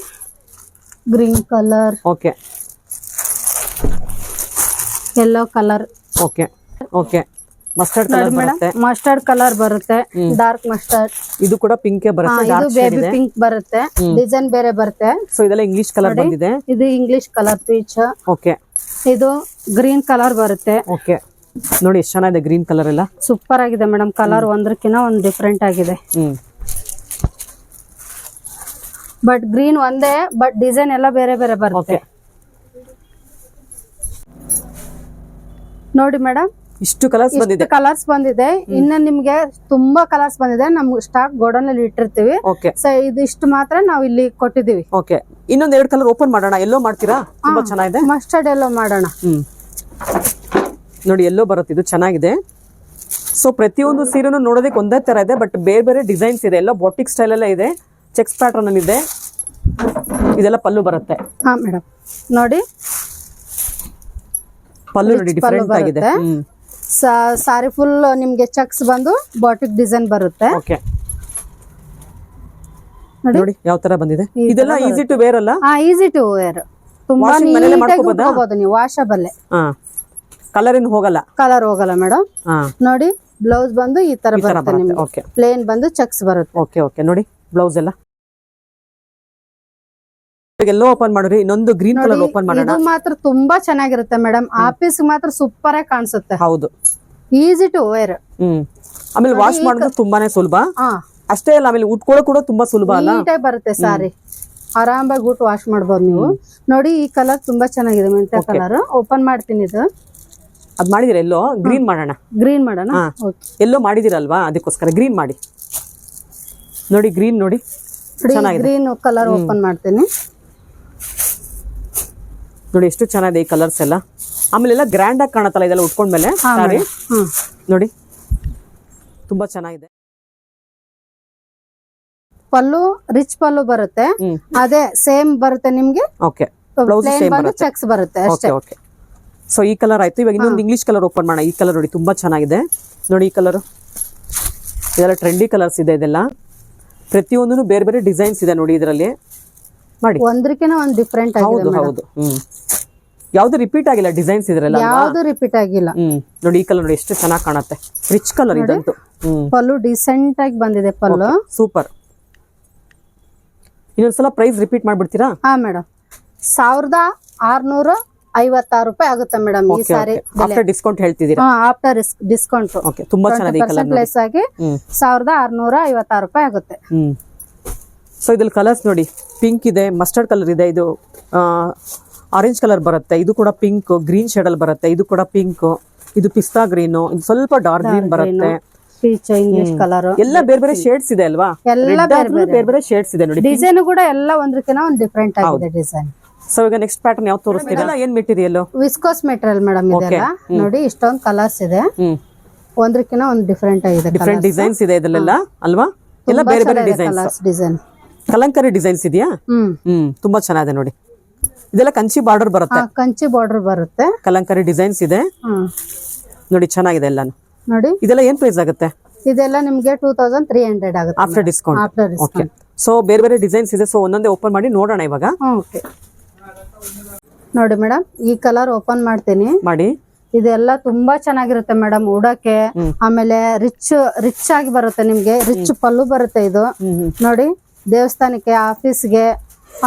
S2: green colour.
S1: Okay.
S2: Yellow colour.
S1: Okay okay. Mustard colour ಬರುತ್ತೆ,
S2: ಮಸ್ಟರ್ಡ್ ಕಲರ್ ಬರುತ್ತೆ, ಡಾರ್ಕ್ ಮಸ್ಟರ್ಡ್.
S1: ಇದು ಕೂಡ ಪಿಂಕ್ ಬರುತ್ತೆ,
S2: ಇದು ಬೇಬಿ ಪಿಂಕ್ ಬರುತ್ತೆ, ಡಿಸೈನ್ ಬೇರೆ ಬರುತ್ತೆ.
S1: ಸೊ ಇದೆಲ್ಲ ಇಂಗ್ಲಿಷ್ ಕಲರ್ ಬಂದಿದೆ.
S2: ಇದು ಇಂಗ್ಲಿಷ್ ಕಲರ್ ಪೀಚ್.
S1: ಓಕೆ.
S2: ಇದು ಗ್ರೀನ್ ಕಲರ್ ಬರುತ್ತೆ.
S1: ಓಕೆ. ನೋಡಿ ಎಷ್ಟು ಚೆನ್ನಾಗಿದೆ ಗ್ರೀನ್ ಕಲರ್ ಎಲ್ಲ,
S2: ಸೂಪರ್ ಆಗಿದೆ ಮೇಡಮ್. ಕಲರ್ ಒಂದಕ್ಕಿಂತ ಒಂದು ಡಿಫ್ರೆಂಟ್ ಆಗಿದೆ. ಬಟ್ ಗ್ರೀನ್ ಒಂದೇ, ಬಟ್ ಡಿಸೈನ್ ಎಲ್ಲ ಬೇರೆ ಬೇರೆ ಬರುತ್ತೆ. ನೋಡಿ ಮೇಡಮ್
S1: ಇಷ್ಟು ಕಲರ್ಸ್
S2: ಬಂದಿದೆ. ಇನ್ನ ನಿಮ್ಗೆ ತುಂಬಾ ಕಲರ್ಸ್ ಬಂದಿದೆ, ನಮ್ಗೆ ಸ್ಟಾಕ್ ಗೋಡನ್ ಅಲ್ಲಿ ಇಟ್ಟಿರ್ತೀವಿ. ಸೊ ಇದಿಷ್ಟು ಮಾತ್ರ ನಾವು ಇಲ್ಲಿ ಕೊಟ್ಟಿದೀವಿ.
S1: ಓಕೆ. ಇನ್ನೊಂದ್ 2 ಕಲರ್ ಓಪನ್ ಮಾಡೋಣ. ಎಲ್ಲೋ ಮಾಡ್ತೀರಾ? ತುಂಬಾ ಚೆನ್ನಾಗಿದೆ.
S2: ಮಸ್ಟರ್ಡ್ ಎಲ್ಲೋ ಮಾಡೋಣ.
S1: ನೋಡಿ ಎಲ್ಲೋ ಬರುತ್ತೆ, ಇದು ಚೆನ್ನಾಗಿದೆ. ಸೊ ಪ್ರತಿಯೊಂದು ಸೀರೆನು ನೋಡೋದಕ್ಕೆ ಒಂದೇ ತರ ಇದೆ, ಬಟ್ ಬೇರೆ ಬೇರೆ ಡಿಸೈನ್ಸ್ ಇದೆ. ಎಲ್ಲ ಬಾಟಿಕ್ ಸ್ಟೈಲ್ ಎಲ್ಲ ಇದೆ, ಚೆಕ್ಸ್ ಪ್ಯಾಟರ್ನ್ ಅಲ್ಲಿ ಇದೆ. ಇದೆಲ್ಲ ಪಲ್ಲು ಬರುತ್ತೆ.
S2: ಮೇಡಮ್ ನೋಡಿ
S1: ಪಲ್ಲು ನೋಡಿ ಡಿಫರೆಂಟ್ ಆಗಿದೆ.
S2: ಸಾರಿ ಫುಲ್ ನಿಮ್ಗೆ ಚೆಕ್ಸ್ ಬಂದು ಬಾಟಿಕ್ ಡಿಸೈನ್ ಬರುತ್ತೆ.
S1: ಓಕೆ. ನೋಡಿ ಯಾವ ತರ ಬಂದಿದೆ. ಇದೆಲ್ಲ ಈಸಿ ಟು ವೇರ್ ಅಲ್ಲ?
S2: ಈಸಿ ಟು ವೇರ್, ತುಂಬಾ ನೀಟಾಗಿ ಉಟ್ಕೋಬಹುದು ನೀವು, ವಾಷಬಲ್.
S1: ಕಲರ್ ಏನು ಹೋಗಲ್ಲ?
S2: ಕಲರ್ ಹೋಗಲ್ಲ ಮೇಡಮ್. ನೋಡಿ ಬ್ಲೌಸ್ ಬಂದು ಈ ತರ ಬರುತ್ತೆ ನಿಮ್ಗೆ, ಪ್ಲೇನ್ ಬಂದು ಚೆಕ್ಸ್ ಬರುತ್ತೆ.
S1: Okay okay. ನೋಡಿ ಬ್ಲೌಸ್ ಎಲ್ಲ ಎಲ್ಲೋ ಓಪನ್ ಮಾಡಿರಿ. ಇನ್ನೊಂದು ಗ್ರೀನ್ ಕಲರ್ ಓಪನ್ ಮಾಡೋಣ.
S2: ಇದು ಮಾತ್ರ ತುಂಬಾ ಚೆನ್ನಾಗಿರುತ್ತೆ ಮೇಡಮ್, ಆಫೀಸ್ ಮಾತ್ರ ಸೂಪರ್ ಆಗಿ ಕಾಣಿಸುತ್ತೆ.
S1: ಹೌದು,
S2: ಈಸಿ ಟು ವೇರ್.
S1: ಆಮೇಲೆ ವಾಶ್ ಮಾಡೋದು ತುಂಬಾನೇ ಸುಲಭ. ಅಷ್ಟೇ ಅಲ್ಲ, ಆಮೇಲೆ ಉಟ್ಕೊಳ್ಳೋ ಕೂಡ ತುಂಬಾ ಸುಲಭ ಅಲ್ಲ,
S2: ನೀಟಾಗಿ ಬರುತ್ತೆ ಸಾರಿ. ಆರಾಮಾಗಿ ಊಟ ವಾಶ್ ಮಾಡ್ಬೋದು ನೀವು. ನೋಡಿ ಈ ಕಲರ್ ತುಂಬಾ ಚೆನ್ನಾಗಿದೆ, ಮೆಂತ್ಯ ಕಲರ್. ಓಪನ್ ಮಾಡ್ತೀನಿ. ಇದು
S1: ಅದ್ ಮಾಡಿದಿರ? ಎಲ್ಲೋ ಗ್ರೀನ್ ಮಾಡೋಣ.
S2: ಗ್ರೀನ್ ಮಾಡೋಣ.
S1: ಎಲ್ಲೋ ಮಾಡಿದಿರಲ್ವಾ, ಅದಕ್ಕೋಸ್ಕರ ಗ್ರೀನ್ ಮಾಡಿ. ನೋಡಿ ಗ್ರೀನ್ ನೋಡಿ ಚೆನ್ನಾಗಿದೆ.
S2: ಗ್ರೀನ್ ಕಲರ್ ಓಪನ್ ಮಾಡ್ತೀನಿ.
S1: ನೋಡಿ ಎಷ್ಟು ಚೆನ್ನಾಗಿದೆ ಈ ಕಲರ್ಸ್ ಎಲ್ಲ. ಆಮೇಲೆ ಎಲ್ಲ ಗ್ರ್ಯಾಂಡ್ ಆಗಿ ಕಾಣತ್ತಲ್ಲ ಇದೆಲ್ಲ ಉಟ್ಕೊಂಡ್ಮೇಲೆ ಸಾರಿ. ನೋಡಿ ತುಂಬಾ ಚೆನ್ನಾಗಿದೆ.
S2: ಪಲ್ಲು ರಿಚ್ ಪಲ್ಲು ಬರುತ್ತೆ, ಅದೇ ಸೇಮ್ ಬರುತ್ತೆ ನಿಮ್ಗೆ.
S1: ಓಕೆ, ಬ್ಲೌಸ್ ಸೇಮ್
S2: ಬಂದು ಚೆಕ್ಸ್ ಬರುತ್ತೆ ಅಷ್ಟೇ.
S1: ಓಕೆ, ಸೊ ಈ ಕಲರ್ ಆಯ್ತು. ಇವಾಗ ಇನ್ನೊಂದು ಇಂಗ್ಲಿಷ್ ಕಲರ್ ಓಪನ್ ಮಾಡೋಣ. ಈ ಕಲರ್ ನೋಡಿ ತುಂಬಾ ಚೆನ್ನಾಗಿದೆ ನೋಡಿ. ಈ ಕಲರ್ ಇದೆಲ್ಲ ಟ್ರೆಂಡಿ ಕಲರ್ಸ್ ಇದೆ. ಇದೆಲ್ಲ ಪ್ರತಿಯೊಂದೂ ಬೇರೆ ಬೇರೆ ಡಿಸೈನ್ಸ್ ಇದೆ ನೋಡಿ ಇದರಲ್ಲಿ. ಮಾಡಿ
S2: ಒಂದ್ರಕ್ಕಿಂತ ಒಂದ್ ಡಿಫ್ರೆಂಟ್ ಆಗಿದೆ.
S1: ಹೌದು, ಯಾವ್ದು ರಿಪೀಟ್ ಆಗಿಲ್ಲ ಡಿಸೈನ್ಸ್ ಇದ್ರಲ್ಲ.
S2: ಯಾವ್ದು ರಿಪೀಟ್ ಆಗಿಲ್ಲ.
S1: ನೋಡಿ ಈ ಕಲರ್ ನೋಡಿ ಎಷ್ಟು ಚೆನ್ನಾಗಿ ಕಾಣುತ್ತೆ. ರಿಚ್ ಕಲರ್ ಇದಂತೂ.
S2: ಪಲ್ಲು ಡಿಸೆಂಟ್ ಆಗಿ ಬಂದಿದೆ ಪಲ್ಲು.
S1: ಸೂಪರ್. ಇನ್ನೊಂದ್ಸಲ ಪ್ರೈಸ್ ರಿಪೀಟ್ ಮಾಡ್ಬಿಡ್ತೀರಾ?
S2: ಹಾ ಮೇಡಮ್, 1656 ರೂಪಾಯಿ ಆಗುತ್ತೆ ಮೇಡಮ್ ಈ ಸಾರಿ.
S1: ಆಫ್ಟರ್ ಡಿಸ್ಕೌಂಟ್ ಹೇಳ್ತಿದ್ದೀರಾ?
S2: ಆಫ್ಟರ್ ಡಿಸ್ಕೌಂಟ್
S1: ಓಕೆ, ತುಂಬಾ ಚೆನ್ನಾಗಿದೆ ಈ ಕಲರ್.
S2: ಪ್ಲೇಸ್ ಆಗಿ 1656 ರೂಪಾಯಿ ಆಗುತ್ತೆ.
S1: ಸೊ ಇದ್ರಲ್ಲಿ ಕಲರ್ಸ್ ನೋಡಿ, ಪಿಂಕ್ ಇದೆ, ಮಸ್ಟರ್ಡ್ ಕಲರ್ ಇದೆ, ಇದು ಆರೆಂಜ್ ಕಲರ್ ಬರುತ್ತೆ, ಇದು ಕೂಡ ಪಿಂಕ್, ಗ್ರೀನ್ ಶೇಡ್ ಅಲ್ಲಿ ಬರುತ್ತೆ, ಇದು ಕೂಡ ಪಿಂಕ್, ಇದು ಪಿಸ್ತಾ ಗ್ರೀನ್, ಇದು ಸ್ವಲ್ಪ ಡಾರ್ಕ್ ಗ್ರೀನ್ ಬರುತ್ತೆ,
S2: ಪೀಚ್ ಇಂಗ್ಲಿಷ್ ಕಲರ್,
S1: ಎಲ್ಲ ಬೇರೆ ಬೇರೆ ಶೇಡ್ಸ್ ಇದೆ ಅಲ್ವಾ?
S2: ಎಲ್ಲ
S1: ಬೇರೆ ಬೇರೆ ಶೇಡ್ಸ್ ಇದೆ ನೋಡಿ.
S2: ಡಿಸೈನ್ ಕೂಡ ಎಲ್ಲ ಒಂದ್ರಕ್ಕಿಂತ ಒಂದ್ ಡಿಫ್ರೆಂಟ್ ಆಗಿದೆ ಡಿಸೈನ್.
S1: ಸೊ ಈಗ ನೆಕ್ಸ್ಟ್ ಪ್ಯಾಟರ್ನ್ ಯಾವ್ದು ತೋರಿಸ್ತೀರಾ? ಏನ್ ಮೆಟೀರಿಯಲ್?
S2: ವಿಸ್ಕೋಸ್ ಮೆಟೀರಿಯಲ್ ಮೇಡಮ್ ಇದೆಲ್ಲ. ನೋಡಿ ಇಷ್ಟೊಂದು ಕಲರ್ಸ್ ಇದೆ, ಒಂದ್ರಕ್ಕಿಂತ ಒಂದ್ ಡಿಫ್ರೆಂಟ್ ಆಗಿದೆ.
S1: ಡಿಫ್ರೆಂಟ್ ಡಿಸೈನ್ಸ್ ಇದೆ ಇದೆಲ್ಲ ಅಲ್ವಾ? ಎಲ್ಲ ಬೇರೆ ಬೇರೆ
S2: ಡಿಸೈನ್.
S1: ಕಲಂಕರಿ ಡಿಸೈನ್ಸ್ ಇದೆಯಾ? ತುಂಬಾ ಚೆನ್ನಾಗಿದೆ ನೋಡಿ. ಇದೆಲ್ಲ ಕಂಚಿ ಬಾರ್ಡರ್ ಬರುತ್ತೆ.
S2: ಕಂಚಿ ಬಾರ್ಡರ್ ಬರುತ್ತೆ.
S1: ಕಲಂಕರಿ ಡಿಸೈನ್ಸ್ ಇದೆ ನೋಡಿ, ಚೆನ್ನಾಗಿದೆ ಎಲ್ಲಾನು.
S2: ನೋಡಿ
S1: ಇದೆಲ್ಲ ಏನ್ ಪ್ರೈಸ್ ಆಗುತ್ತೆ?
S2: ಇದೆಲ್ಲ ನಿಮ್ಗೆ 2300 ಆಗುತ್ತೆ
S1: ಆಫ್ಟರ್ ಡಿಸ್ಕೌಂಟ್. ಓಕೆ, ಸೊ ಬೇರೆ ಬೇರೆ ಡಿಸೈನ್ಸ್ ಇದೆ. ಸೊ ಒಂದೊಂದೇ ಓಪನ್ ಮಾಡಿ ನೋಡೋಣ ಇವಾಗ.
S2: ಓಕೆ, ನೋಡಿ ಮೇಡಮ್, ಈ ಕಲರ್ ಓಪನ್ ಮಾಡ್ತೀನಿ
S1: ಮಾಡಿ.
S2: ಇದೆಲ್ಲ ತುಂಬಾ ಚೆನ್ನಾಗಿರುತ್ತೆ ಮೇಡಮ್ ಉಡಕ್ಕೆ. ಆಮೇಲೆ ರಿಚ್ ಆಗಿ ಬರುತ್ತೆ ನಿಮ್ಗೆ. ರಿಚ್ ಪಲ್ಲು ಬರುತ್ತೆ ಇದು. ನೋಡಿ ದೇವಸ್ಥಾನಕ್ಕೆ, ಆಫೀಸ್ಗೆ,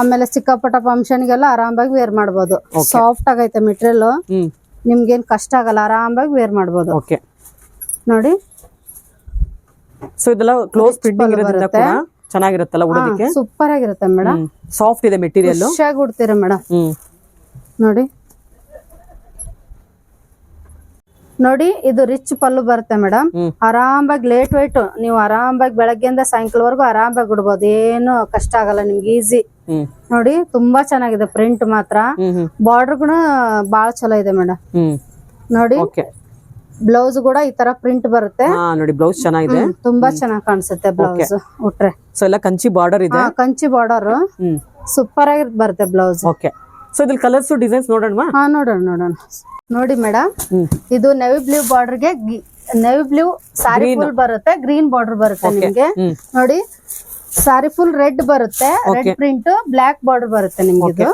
S2: ಆಮೇಲೆ ಚಿಕ್ಕಪುಟ್ಟ ಫಂಕ್ಷನ್ಗೆಲ್ಲ ಆರಾಮಾಗಿ ವೇರ್ ಮಾಡ್ಬೋದು. ಸಾಫ್ಟ್ ಆಗೈತೆ ಮೆಟೀರಿಯಲ್, ನಿಮ್ಗೇನ್ ಕಷ್ಟ ಆಗಲ್ಲ, ಆರಾಮಾಗಿ ವೇರ್ ಮಾಡ್ಬೋದು.
S1: ಓಕೆ,
S2: ನೋಡಿ.
S1: ಸೊ ಇದೆಲ್ಲ ಕ್ಲೋಸ್ ಫಿಟ್ಟಿಂಗ್ ಇರೋದ್ರಿಂದ ಕೂಡ ಚೆನ್ನಾಗಿರುತ್ತಲ್ಲ ಉಡೋದಕ್ಕೆ.
S2: ಸೂಪರ್ ಆಗಿರುತ್ತೆ ಮೇಡಮ್.
S1: ಸಾಫ್ಟ್ ಇದೆ ಮೆಟೀರಿಯಲ್.
S2: ಖುಷಿಯಾಗಿ ಉಡ್ತೀರಾ ಮೇಡಮ್. ನೋಡಿ ನೋಡಿ, ಇದು ರಿಚ್ ಪಲ್ಲು ಬರುತ್ತೆ ಮೇಡಮ್. ಆರಾಮಾಗಿ ಲೇಟ್ ವೈಟ್, ನೀವು ಆರಾಮಾಗಿ ಬೆಳಗ್ಗೆಯಿಂದ ಸಾಯಂಕಾಲವರೆಗೂ ಆರಾಮಾಗಿ ಉಡ್ಬೋದು, ಏನು ಕಷ್ಟ ಆಗಲ್ಲ ನಿಮ್ಗೆ, ಈಸಿ. ನೋಡಿ ತುಂಬಾ ಚೆನ್ನಾಗಿದೆ ಪ್ರಿಂಟ್ ಮಾತ್ರ. ಬಾರ್ಡರ್ ಕೂಡ ಬಾಳ ಚಲೋ ಇದೆ ಮೇಡಮ್. ನೋಡಿ ಬ್ಲೌಸ್ ಕೂಡ ಈ ತರ ಪ್ರಿಂಟ್ ಬರುತ್ತೆ
S1: ನೋಡಿ. ಬ್ಲೌಸ್ ಚೆನ್ನಾಗಿದೆ,
S2: ತುಂಬಾ ಚೆನ್ನಾಗಿ ಕಾಣಿಸುತ್ತೆ ಬ್ಲೌಸ್ ಉಟ್ರೆ.
S1: ಸೊ ಎಲ್ಲ ಕಂಚಿ ಬಾರ್ಡರ್ ಇದೆ.
S2: ಕಂಚಿ ಬಾರ್ಡರ್ ಸೂಪರ್ ಆಗಿ ಬರುತ್ತೆ ಬ್ಲೌಸ್.
S1: ಓಕೆ, ಸೊ ಇದ್ರಲ್ಲಿ ಕಲರ್ಸ್ ಡಿಸೈನ್ಸ್ ನೋಡೋಣ.
S2: ನೋಡೋಣ. ನೋಡಿ ಮೇಡಮ್, ಇದು ನೆವಿ ಬ್ಲೂ ಬಾರ್ಡರ್ ಗೆ ನೆವಿ ಬ್ಲೂ ಸಾರಿ ಫುಲ್ ಬರುತ್ತೆ, ಗ್ರೀನ್ ಬಾರ್ಡರ್ ಬರುತ್ತೆ ನಿಮ್ಗೆ. ನೋಡಿ ಸಾರಿ ಫುಲ್ ರೆಡ್ ಬರುತ್ತೆ, ರೆಡ್ ಪ್ರಿಂಟ್, ಬ್ಲಾಕ್ ಬಾರ್ಡರ್ ಬರುತ್ತೆ ನಿಮ್ಗೆ.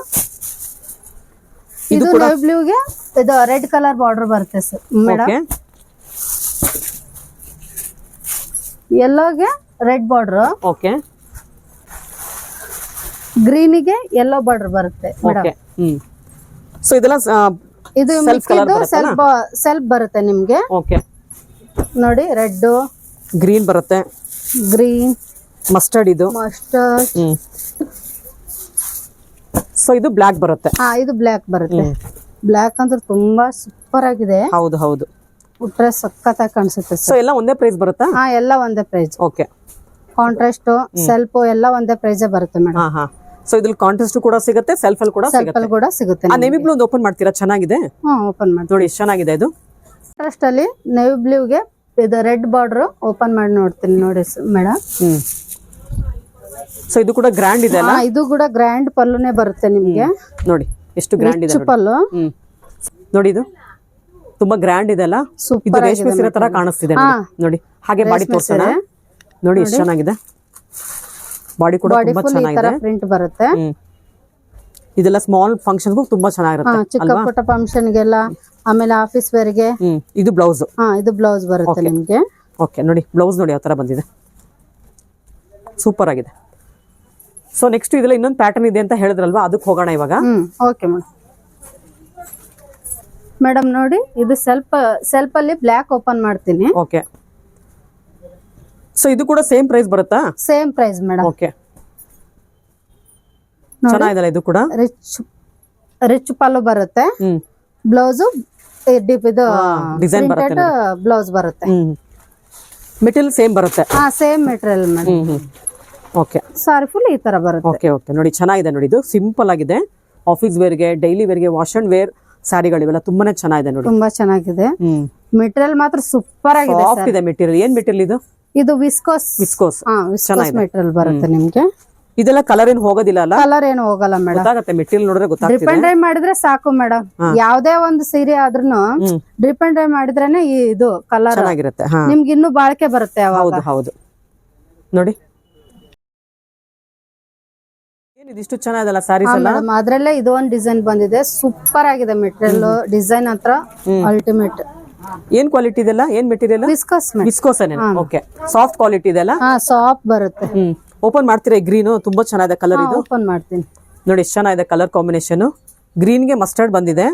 S2: ಇದು ನೆವಿ ಬ್ಲೂಗೆ ಇದು ರೆಡ್ ಕಲರ್ ಬಾರ್ಡರ್ ಬರುತ್ತೆ ಸರ್ ಮೇಡಮ್. ಯೆಲ್ಲೋಗೆ ರೆಡ್ ಬಾರ್ಡರ್,
S1: ಓಕೆ,
S2: ಗ್ರೀನಿಗೆ ಯೆಲ್ಲೋ ಬಾರ್ಡರ್ ಬರುತ್ತೆ ಮೇಡಮ್.
S1: ಸೊ ಇದೆಲ್ಲ
S2: ಇದು ಸೆಲ್ಫ್ ಬರುತ್ತೆ ನಿಮ್ಗೆ.
S1: ಓಕೆ,
S2: ನೋಡಿ ರೆಡ್,
S1: ಗ್ರೀನ್ ಬರುತ್ತೆ,
S2: ಗ್ರೀನ್,
S1: ಮಸ್ಟರ್ಡ್, ಇದು
S2: ಮಸ್ಟರ್ಡ್.
S1: ಸೊ ಇದು ಬ್ಲಾಕ್ ಬರುತ್ತೆ.
S2: ಇದು ಬ್ಲಾಕ್ ಬರುತ್ತೆ. ಬ್ಲಾಕ್ ಅಂದ್ರೆ ತುಂಬಾ ಸೂಪರ್ ಆಗಿದೆ.
S1: ಹೌದು ಹೌದು,
S2: ಉಟ್ರೆ ಸಖತ್ತಾಗಿ ಕಾಣಿಸುತ್ತೆ.
S1: ಸೊ ಎಲ್ಲ ಒಂದೇ ಪ್ರೈಸ್ ಬರುತ್ತಾ?
S2: ಎಲ್ಲ ಒಂದೇ ಪ್ರೈಸ್.
S1: ಓಕೆ,
S2: ಕಾಂಟ್ರಾಸ್ಟ್, ಸೆಲ್ಫ್ ಎಲ್ಲ ಒಂದೇ ಪ್ರೈಸ್ ಬರುತ್ತೆ ಮೇಡಮ್.
S1: ಸೊ ಇದ್ರಲ್ಲಿ ಕಾಂಟ್ರಾಸ್ಟ್ ಕೂಡ ಸಿಗುತ್ತೆ, ಸೆಲ್ಫ್ ಅಲ್ಲಿ ಕೂಡ
S2: ಸಿಗುತ್ತೆ.
S1: ಆ ನೇವಿ ಬ್ಲೂ ಒಂದು ಓಪನ್ ಮಾಡ್ತೀರಾ? ಚೆನ್ನಾಗಿದೆ,
S2: ಓಪನ್ ಮಾಡಿ
S1: ನೋಡಿ ಎಷ್ಟು ಚೆನ್ನಾಗಿದೆ ಇದು.
S2: ಕಾಂಟ್ರಾಸ್ಟ್ ಅಲ್ಲಿ ನೇವಿ ಬ್ಲೂಗೆ ಇದು ರೆಡ್ ಬಾರ್ಡರ್ ಓಪನ್ ಮಾಡಿ ನೋಡ್ತೀನಿ ನೋಡಿ ಮೇಡಮ್.
S1: ಸೊ ಇದು ಕೂಡ ಗ್ರ್ಯಾಂಡ್ ಇದೆ ಅಲ್ಲ?
S2: ಇದು ಕೂಡ ಗ್ರ್ಯಾಂಡ್ ಪಲ್ಲುನೇ ಬರುತ್ತೆ ನಿಮ್ಗೆ.
S1: ನೋಡಿ ಎಷ್ಟು ಗ್ರ್ಯಾಂಡ್ ಇದೆ
S2: ಪಲ್ಲು.
S1: ನೋಡಿ ಇದು ತುಂಬಾ ಗ್ರ್ಯಾಂಡ್ ಇದೆ ಅಲ್ಲ? ಇದು ರೇಷ್ಮೆ ಸೀರೆ ತರ ಕಾಣಿಸ್ತಿದೆ ನೋಡಿ. ಹಾಗೆ ಬಾಡಿ ತೋರ್ಸೋಣ. ನೋಡಿ ಎಷ್ಟು ಚೆನ್ನಾಗಿದೆ ಬಾಡಿ ಕೂಡ, ತುಂಬಾ ಚೆನ್ನಾಗಿದೆ.
S2: ಪ್ರಿಂಟ್ ಬರುತ್ತೆ.
S1: ಇದೆಲ್ಲ ಸ್ಮಾಲ್ ಫಂಕ್ಷನ್ ತುಂಬಾ ಚೆನ್ನಾಗಿರುತ್ತೆ,
S2: ಚಿಕ್ಕ ಪುಟ್ಟ ಫಂಕ್ಷನ್ ಗೆಲ್ಲ, ಆಮೇಲೆ ಆಫೀಸ್ ವೇರ್ಗೆ.
S1: ಇದು ಬ್ಲೌಸ್.
S2: ಇದು ಬ್ಲೌಸ್ ಬರುತ್ತೆ ನಿಮ್ಗೆ.
S1: ಓಕೆ, ನೋಡಿ ಬ್ಲೌಸ್ ನೋಡಿ ಯಾವ ತರ ಬಂದಿದೆ, ಸೂಪರ್ ಆಗಿದೆ. ಸೊ ನೆಕ್ಸ್ಟ್ ಇದೆಲ್ಲ ಇನ್ನೊಂದು ಪ್ಯಾಟರ್ನ್ ಇದೆ ಅಂತ ಹೇಳಿದ್ರಲ್ವಾ, ಅದಕ್ಕೆ ಹೋಗೋಣ ಇವಾಗ.
S2: Okay madam. ನೋಡಿ ಇದು ಸೆಲ್ಫ್ ಅಲ್ಲಿ ಬ್ಲಾಕ್ ಓಪನ್ ಮಾಡ್ತೀನಿ.
S1: ಓಕೆ, ಸೊ ಇದು ಕೂಡ ಸೇಮ್ ಪ್ರೈಸ್ ಬರುತ್ತಾ?
S2: Same price madam.
S1: ಓಕೆ, ಚೆನ್ನಾಗಿದೆ ಇದು ಕೂಡ.
S2: ರಿಚ್ ಪಲ್ಲು ಬರುತ್ತೆ, ಬ್ಲೌಸ್ ಇದು ಡಿಸೈನ್ ಬರುತ್ತೆ, ಬ್ಲೌಸ್ ಬರುತ್ತೆ.
S1: ಮೆಟೀರಿಯಲ್ ಸೇಮ್ ಬರುತ್ತೆ.
S2: Same material madam.
S1: ಓಕೆ,
S2: ಸಾರಿ ಫುಲ್ ಈ ತರ ಬರುತ್ತೆ.
S1: ಓಕೆ ಓಕೆ, ನೋಡಿ ಚೆನ್ನಾಗಿದೆ ನೋಡಿ. ಇದು ಸಿಂಪಲ್ ಆಗಿದೆ, ಆಫೀಸ್ ವೇರ್ಗೆ, ಡೈಲಿ ವೇರ್ಗೆ, ವಾಶ್ ಅಂಡ್ ವೇರ್ ಸ್ಯಾರಿಗಳು ಇವೆಲ್ಲ ತುಂಬಾನೇ ಚೆನ್ನಾಗಿದೆ ನೋಡಿ.
S2: ತುಂಬಾ ಚೆನ್ನಾಗಿದೆ ಮೆಟೀರಿಯಲ್ ಮಾತ್ರ ಸೂಪರ್ ಆಗಿದೆ.
S1: ಸಾಫ್ಟ್ ಇದೆ ಮೆಟೀರಿಯಲ್. ಏನ್ ಮೆಟೀರಿಯಲ್ ಇದು?
S2: ಇದು ವಿಸ್ಕೋಸ್
S1: ವಿಸ್ಕೋಸ್
S2: ವಿಸ್ಕೋಸ್ ಮೆಟೀರಿಯಲ್ ಬರುತ್ತೆ ನಿಮ್ಗೆ.
S1: ಇದೆಲ್ಲ ಕಲರ್ ಏನು ಹೋಗೋದಿಲ್ಲ ಅಲ್ಲ?
S2: ಕಲರ್ ಏನು ಹೋಗಲ್ಲ ಮೇಡಮ್,
S1: ಗೊತ್ತಾಗುತ್ತೆ ಮೆಟೀರಿಯಲ್ ನೋಡಿದ್ರೆ ಗೊತ್ತಾಗ್ತದೆ.
S2: ಡ್ರಿಪ್ ಅಂಡ್ ಡೈ ಮಾಡಿದ್ರೆ ಸಾಕು ಮೇಡಮ್. ಯಾವ್ದೇ ಒಂದು ಸೀರೆ ಆದ್ರೂನು ಡ್ರಿಪ್ ಅಂಡ್ ಡೈ ಮಾಡಿದ್ರೇನೆ ಇದು ಕಲರ್
S1: ಚೆನ್ನಾಗಿರುತ್ತೆ.
S2: ನಿಮ್ಗೆ ಇನ್ನೂ ಬಾಳಿಕೆ ಬರುತ್ತೆ ಅವಾಗ.
S1: ಹೌದು ಹೌದು ನೋಡಿ ಏನಿದಿಷ್ಟು ಚೆನ್ನಾಗಿದಲ್ಲ ಸ್ಯಾರೀಸ್ ಎಲ್ಲ.
S2: ಮೇಡಮ್ ಅದ್ರಲ್ಲೇ ಇದು ಒಂದು ಡಿಸೈನ್ ಬಂದಿದೆ, ಸೂಪರ್ ಆಗಿದೆ ಮೆಟೀರಿಯಲ್. ಡಿಸೈನ್ ಹತ್ರ ಅಲ್ಟಿಮೇಟ್.
S1: ಏನ್ ಕ್ವಾಲಿಟಿ ಇದೆಲ್ಲ? ಏನ್ material?
S2: Viscose
S1: viscose. Okay, soft quality ಇದೆಲ್ಲ.
S2: ಸಾಫ್ಟ್ ಬರುತ್ತೆ.
S1: ಓಪನ್ ಮಾಡ್ತೀರಾ? ಗ್ರೀನ್ ತುಂಬಾ ಚೆನ್ನಾಗಿದೆ ಕಲರ್. ಇದು
S2: ಓಪನ್ ಮಾಡ್ತೀನಿ
S1: ನೋಡಿ ಎಷ್ಟು ಚೆನ್ನಾಗಿದೆ ಕಲರ್ ಕಾಂಬಿನೇಷನ್. ಗ್ರೀನ್ ಗೆ ಮಸ್ಟರ್ಡ್ ಬಂದಿದೆ,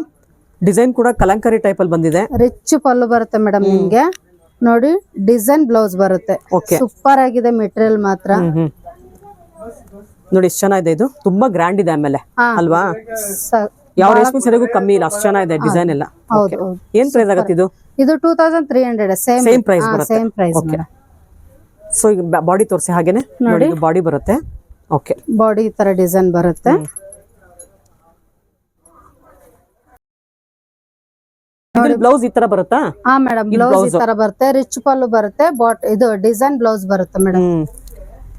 S1: ಡಿಸೈನ್ ಕೂಡ ಕಲಂಕರಿ ಟೈಪ್ ಅಲ್ಲಿ ಬಂದಿದೆ.
S2: ರಿಚ್ ಪಲ್ಲು ಬರುತ್ತೆ ಮೇಡಮ್ ನಿಮ್ಗೆ. ನೋಡಿ ಡಿಸೈನ್ ಬ್ಲೌಸ್ ಬರುತ್ತೆ. ಸೂಪರ್ ಆಗಿದೆ ಮೆಟೀರಿಯಲ್ ಮಾತ್ರ.
S1: ನೋಡಿ ಎಷ್ಟು ಚೆನ್ನಾಗಿದೆ, ಇದು ತುಂಬಾ ಗ್ರ್ಯಾಂಡ್ ಇದೆ ಆಮೇಲೆ ಅಲ್ವಾ? ಯಾವ ರೇಷ್ಮೆ ಸೀರೆಗೂ ಕಮ್ಮಿ ಇಲ್ಲ, ಅಷ್ಟು ಚೆನ್ನಾಗಿದೆ ಡಿಸೈನ್ ಎಲ್ಲ. ಏನ್ ಪ್ರೈಸ್ ಆಗತ್ತೆ ಇದು?
S2: ಇದು 2300
S1: ಸೇಮ್ ಪ್ರೈಸ್ ಬರುತ್ತೆ.
S2: Same price.
S1: ಸೊ ಈಗ ಬಾಡಿ ತೋರಿಸಿ ಹಾಗೇನೆ ನೋಡಿ, ಬಾಡಿ ಬರುತ್ತೆ. ಓಕೆ,
S2: ಬಾಡಿ ಈ ತರ ಡಿಸೈನ್ ಬರುತ್ತೆ.
S1: ಬ್ಲೌಸ್ ಈ ತರ ಬರುತ್ತಾ?
S2: ಹಾ ಮೇಡಮ್, ಬ್ಲೌಸ್ ಈ ತರ ಬರುತ್ತೆ. ರಿಚ್ ಪಲ್ಲು ಬರುತ್ತೆ. ಇದು ಡಿಸೈನ್ ಬ್ಲೌಸ್ ಬರುತ್ತೆ ಮೇಡಮ್.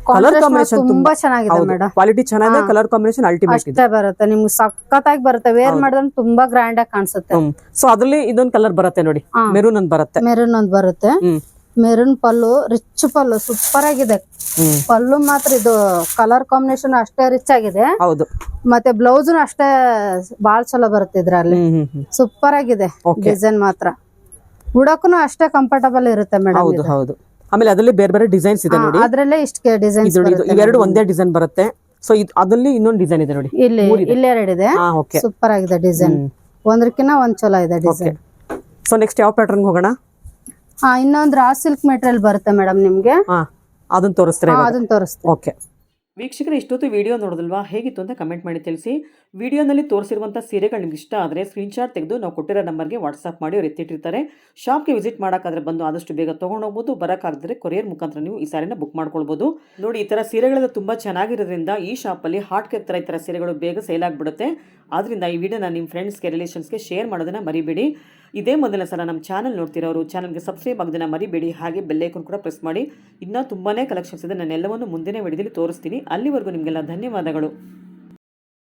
S1: ಕಲರ್ ಕಾಂಬಿನೇಷನ್
S2: ತುಂಬಾ ಚೆನ್ನಾಗಿದೆ ಮೇಡಮ್.
S1: ಕ್ವಾಲಿಟಿ ಚೆನ್ನಾಗಿದೆ, ಕಲರ್ ಕಾಂಬಿನೇಷನ್ ಅಲ್ಟಿಮೇಟ್ ಇದೆ.
S2: ಅಷ್ಟೇ ಬರುತ್ತೆ, ನಿಮ್ಗೆ ಸಖತ್ತಾಗಿ ಬರುತ್ತೆ. ವೇರ್ ಮಾಡಿದ್ರೆ ತುಂಬಾ ಗ್ರ್ಯಾಂಡ್ ಆಗಿ ಕಾಣಿಸುತ್ತೆ.
S1: ಸೊ ಅದ್ರಲ್ಲಿ ಇದೊಂದು ಕಲರ್ ಬರುತ್ತೆ ನೋಡಿ, ಮೆರೂನ್ ಒಂದು ಬರುತ್ತೆ.
S2: ಮೆರೂನ್ ಒಂದು ಬರುತ್ತೆ. ಮೆರೂನ್ ಪಲ್ಲು, ರಿಚ್ ಪಲ್ಲು, ಸೂಪರ್ ಆಗಿದೆ ಪಲ್ಲು ಮಾತ್ರ. ಇದು ಕಲರ್ ಕಾಂಬಿನೇಷನ್ ಅಷ್ಟೇ ರಿಚ್ ಆಗಿದೆ.
S1: ಹೌದು,
S2: ಮತ್ತೆ ಬ್ಲೌಸ್ ಅಷ್ಟೇ ಬಾಳ್ ಚಲೋ ಬರುತ್ತೆ ಇದ್ರಲ್ಲಿ. ಸೂಪರ್ ಆಗಿದೆ ಡಿಸೈನ್ ಮಾತ್ರ. ಉಡಕ್ಕೂ ಅಷ್ಟೇ ಕಂಫರ್ಟಬಲ್ ಇರುತ್ತೆ ಮೇಡಮ್.
S1: ಹೌದು ಹೌದು. ಆಮೇಲೆ ಅದರಲ್ಲಿ ಬೇರೆ ಬೇರೆ ಡಿಸೈನ್ಸ್ ಇದೆ ನೋಡಿ.
S2: ಅದ್ರಲ್ಲೇ ಇಷ್ಟು ಡಿಸೈನ್ಸ್
S1: ಇವೆರಡು ಒಂದೇ ಡಿಸೈನ್ ಬರುತ್ತೆ. ಸೊ ಅದ್ರಲ್ಲಿ ಇನ್ನೊಂದು ಡಿಸೈನ್ ಇದೆ ನೋಡಿ,
S2: ಇಲ್ಲಿ ಎರಡಿದೆ. ಸೂಪರ್ ಆಗಿದೆ ಡಿಸೈನ್, ಒಂದ್ರಕ್ಕಿಂತ ಒಂದ್ ಚಲೋ ಇದೆ ಡಿಸೈನ್.
S1: ಸೊ ನೆಕ್ಸ್ಟ್ ಯಾವ ಪ್ಯಾಟರ್ನ್ ಹೋಗೋಣ?
S2: ಇನ್ನೊಂದು ರಾ ಸಿಲ್ಕ್ ಮೆಟೀರಿಯಲ್ ಬರುತ್ತೆ ಮೇಡಮ್ ನಿಮ್ಗೆ.
S1: ಅದನ್ನ ತೋರಿಸ್ತಾರೆ?
S2: ಅದನ್ನ ತೋರಿಸ್ತೀನಿ.
S1: ಓಕೆ ವೀಕ್ಷಕರೇ, ಇಷ್ಟೊತ್ತು ವಿಡಿಯೋ ನೋಡಿದಲ್ವಾ? ಹೇಗಿತ್ತು ಅಂತ ಕಮೆಂಟ್ ಮಾಡಿ ತಿಳಿಸಿ. ವಿಡಿಯೋನಲ್ಲಿ ತೋರಿಸಿರುವಂಥ ಸೀರೆಗಳು ನಿಮ್ಗೆ ಇಷ್ಟ ಆದರೆ ಸ್ಕ್ರೀನ್ಶಾಟ್ ತೆಗೆದು ನಾವು ಕೊಟ್ಟಿರೋ ನಂಬರ್ಗೆ ವಾಟ್ಸಪ್ ಮಾಡಿ ಅವ್ರು ಎತ್ತಿಟ್ಟಿರ್ತಾರೆ. ಶಾಪ್ಗೆ ವಿಸಿಟ್ ಮಾಡೋಕ್ಕಾದ್ರೆ ಬಂದು ಆದಷ್ಟು ಬೇಗ ತೊಗೊಂಡೋಗ್ಬೋದು. ಬರೋಕ್ಕಾಗದ್ರೆ ಕೊರಿಯರ್ ಮುಖಾಂತರ ನೀವು ಈ ಸಾರಿನ ಬುಕ್ ಮಾಡ್ಕೊಳ್ಬೋದು. ನೋಡಿ, ಈ ಥರ ಸೀರೆಗಳೆಲ್ಲ ತುಂಬ ಚೆನ್ನಾಗಿರೋದ್ರಿಂದ ಈ ಶಾಪಲ್ಲಿ ಹಾಟ್ ಕೇಕ್ ಥರ ಈ ಥರ ಸೀರೆಗಳು ಬೇಗ ಸೇಲ್ ಆಗಿಬಿಡುತ್ತೆ. ಆದ್ದರಿಂದ ಈ ವಿಡಿಯೋನ ನಿಮ್ಮ ಫ್ರೆಂಡ್ಸ್ಗೆ, ರಿಲೇಷನ್ಸ್ಗೆ ಶೇರ್ ಮಾಡೋದನ್ನ ಮರಿಬೇಡಿ. ಇದೇ ಮೊದಲ ಸಲ ನಮ್ಮ ಚಾನಲ್ ನೋಡ್ತಿರೋರು ಚಾನಲ್ಗೆ ಸಬ್ಸ್ಕ್ರೈಬ್ ಆಗೋದನ್ನ ಮರಿಬೇಡಿ. ಹಾಗೆ ಬೆಲ್ ಐಕಾನ್ ಕೂಡ ಪ್ರೆಸ್ ಮಾಡಿ. ಇನ್ನೂ ತುಂಬಾ ಕಲೆಕ್ಷನ್ಸ್ ಇದೆ, ನಾನು ಎಲ್ಲವನ್ನು ಮುಂದಿನ ವಿಡಿಯೋದಲ್ಲಿ ತೋರಿಸ್ತೀನಿ. ಅಲ್ಲಿವರೆಗೂ ನಿಮಗೆಲ್ಲ ಧನ್ಯವಾದಗಳು.